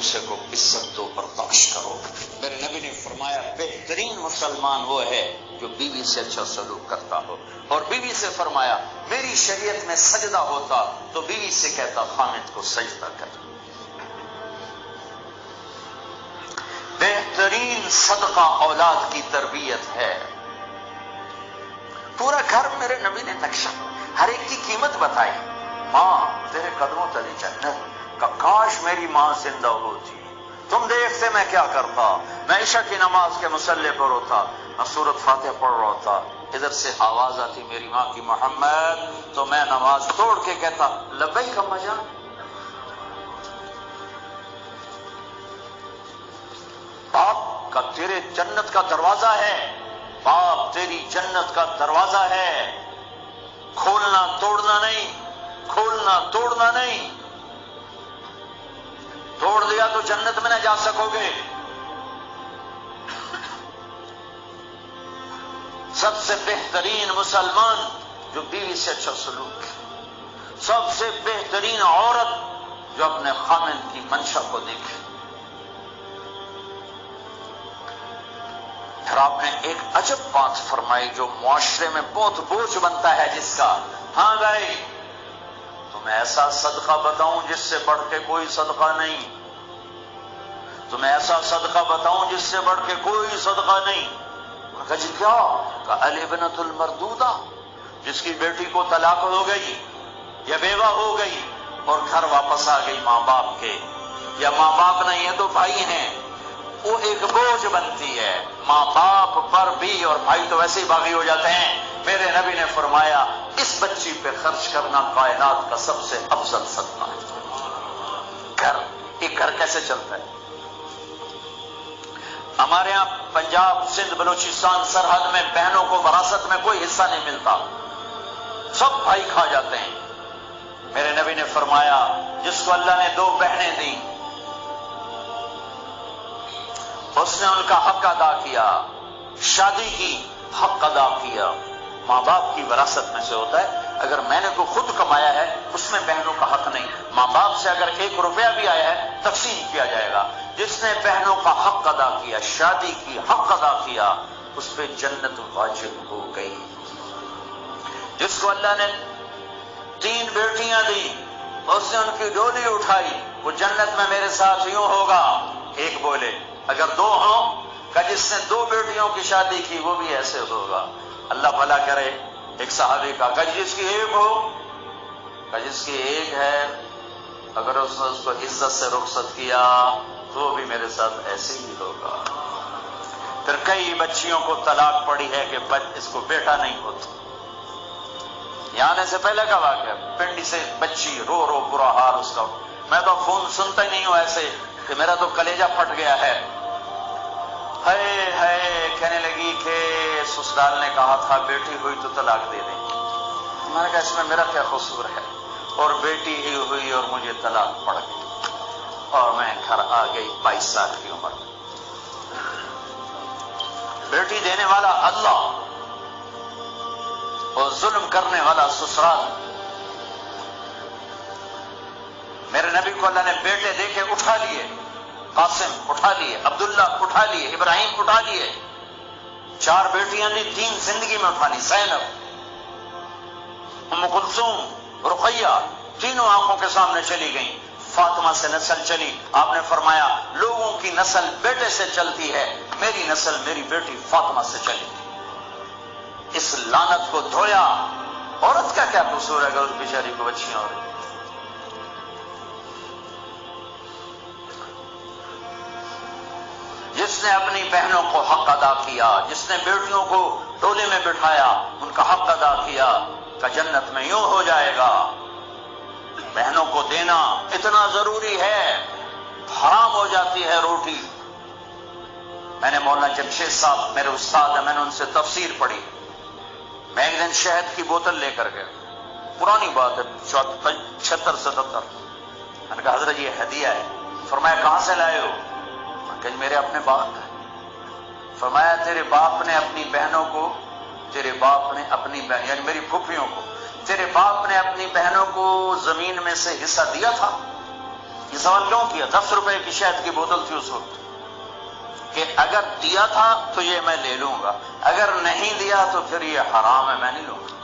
دوسرے کو عزت دو، برداشت کرو۔ میرے نبی نے فرمایا بہترین مسلمان وہ ہے جو بیوی سے اچھا سلوک کرتا ہو، اور بیوی سے فرمایا میری شریعت میں سجدہ ہوتا تو بیوی سے کہتا خامد کو سجدہ کر۔ بہترین صدقہ اولاد کی تربیت ہے۔ پورا گھر میرے نبی نے نقشہ، ہر ایک کی قیمت بتائی۔ ماں تیرے قدموں تلے جنت، کاش میری ماں زندہ ہوتی، تم دیکھتے میں کیا کرتا، میں عشاء کی نماز کے مصلی پر ہوتا، میں سورۃ فاتحہ پڑھ رہا ہوتا، ادھر سے آواز آتی میری ماں کی محمد، تو میں نماز توڑ کے کہتا لبیک اما جان۔ باپ کا تیرے جنت کا دروازہ ہے، باپ تیری جنت کا دروازہ ہے، کھولنا توڑنا نہیں، کھولنا توڑنا نہیں، توڑ دیا تو جنت میں نہ جا سکو گے۔ سب سے بہترین مسلمان جو بیوی سے اچھا سلوک ہے، سب سے بہترین عورت جو اپنے خامند کی منشا کو دیکھے۔ پھر آپ نے ایک عجب بات فرمائی جو معاشرے میں بہت بوجھ بنتا ہے جس کا، ہاں بھائی تمہیں ایسا صدقہ بتاؤں جس سے بڑھ کے کوئی صدقہ نہیں، تمہیں ایسا صدقہ بتاؤں جس سے بڑھ کے کوئی صدقہ نہیں۔ کہا جی کیا؟ کہا الابنۃ المردودہ، جس کی بیٹی کو طلاق ہو گئی یا بیوہ ہو گئی اور گھر واپس آ گئی ماں باپ کے، یا ماں باپ نہیں ہے تو بھائی ہیں، وہ ایک بوجھ بنتی ہے ماں باپ پر بھی، اور بھائی تو ویسے ہی باغی ہو جاتے ہیں۔ میرے نبی نے فرمایا اس بچی پہ خرچ کرنا کائنات کا سب سے افضل صدقہ ہے۔ گھر، ایک گھر کیسے چلتا ہے؟ ہمارے یہاں پنجاب سندھ بلوچستان سرحد میں بہنوں کو وراثت میں کوئی حصہ نہیں ملتا، سب بھائی کھا جاتے ہیں۔ میرے نبی نے فرمایا جس کو اللہ نے 2 بہنیں دیں اس نے ان کا حق ادا کیا، شادی کی حق ادا کیا۔ ماں باپ کی وراثت میں سے ہوتا ہے، اگر میں نے تو خود کمایا ہے اس میں بہنوں کا حق نہیں، ماں باپ سے اگر 1 روپیہ بھی آیا ہے تقسیم کیا جائے گا۔ جس نے بہنوں کا حق ادا کیا، شادی کی حق ادا کیا، اس پہ جنت واجب ہو گئی۔ جس کو اللہ نے 3 بیٹیاں دی اس نے ان کی ڈولی اٹھائی، وہ جنت میں میرے ساتھ یوں ہوگا۔ ایک بولے اگر 2 ہوں، کہ جس نے 2 بیٹیوں کی شادی کی وہ بھی ایسے ہوگا۔ اللہ بھلا کرے۔ ایک صحابی کا کہ جس کی 1 ہو، کہ جس کی 1 ہے، اگر اس نے اس کو عزت سے رخصت کیا تو وہ بھی میرے ساتھ ایسے ہی ہوگا۔ پھر کئی بچیوں کو طلاق پڑی ہے کہ اس کو بیٹا نہیں ہوتا۔ یہاں آنے سے پہلے کا واقعہ، پنڈی سے بچی رو رو برا حال اس کا، میں تو فون سنتا ہی نہیں ہوں ایسے کہ میرا تو کلیجہ پھٹ گیا ہے۔ ہے کہنے لگی کہ سسرال نے کہا تھا بیٹی ہوئی تو طلاق دے دیں۔ میں نے کہا اس میں میرا کیا قصور ہے، اور بیٹی ہی ہوئی اور مجھے طلاق پڑ گئی اور میں گھر آ گئی 22 سال کی عمر میں۔ بیٹی دینے والا اللہ اور ظلم کرنے والا سسرال۔ میرے نبی کو اللہ نے بیٹے دے کے اٹھا لیے، قاسم اٹھا لیے، عبداللہ اٹھا لیے، ابراہیم اٹھا لیے، 4 بیٹیاں دی 3 زندگی میں اٹھا لی، زینب، ام کلثوم، رقیہ، تینوں آنکھوں کے سامنے چلی گئیں۔ فاطمہ سے نسل چلی، آپ نے فرمایا لوگوں کی نسل بیٹے سے چلتی ہے، میری نسل میری بیٹی فاطمہ سے چلی۔ اس لعنت کو دھویا۔ عورت کا کیا قصور ہے اگر اس بیچاری کو بچیاں ہو رہی؟ جس نے اپنی بہنوں کو حق ادا کیا، جس نے بیٹیوں کو ٹولے میں بٹھایا، ان کا حق ادا کیا، کہ جنت میں یوں ہو جائے گا۔ بہنوں کو دینا اتنا ضروری ہے، حرام ہو جاتی ہے روٹی۔ میں نے مولانا جمشید صاحب میرے استاد ہیں، میں نے ان سے تفسیر پڑھی۔ میں ایک دن شہد کی بوتل لے کر گیا، پرانی بات ہے 76-77۔ میں نے کہا حضرت یہ ہدیہ ہے۔ فرمایا کہاں سے لائے ہو؟ کہ میرے اپنے باپ ہے۔ فرمایا تیرے باپ نے اپنی بہنوں کو، تیرے باپ نے اپنی بہن یعنی میری پھوپھیوں کو، تیرے باپ نے اپنی بہنوں کو زمین میں سے حصہ دیا تھا؟ یہ سوال کیوں کیا؟ 10 روپے کی شہد کی بوتل تھی اس وقت، کہ اگر دیا تھا تو یہ میں لے لوں گا، اگر نہیں دیا تو پھر یہ حرام ہے، میں نہیں لوں گا۔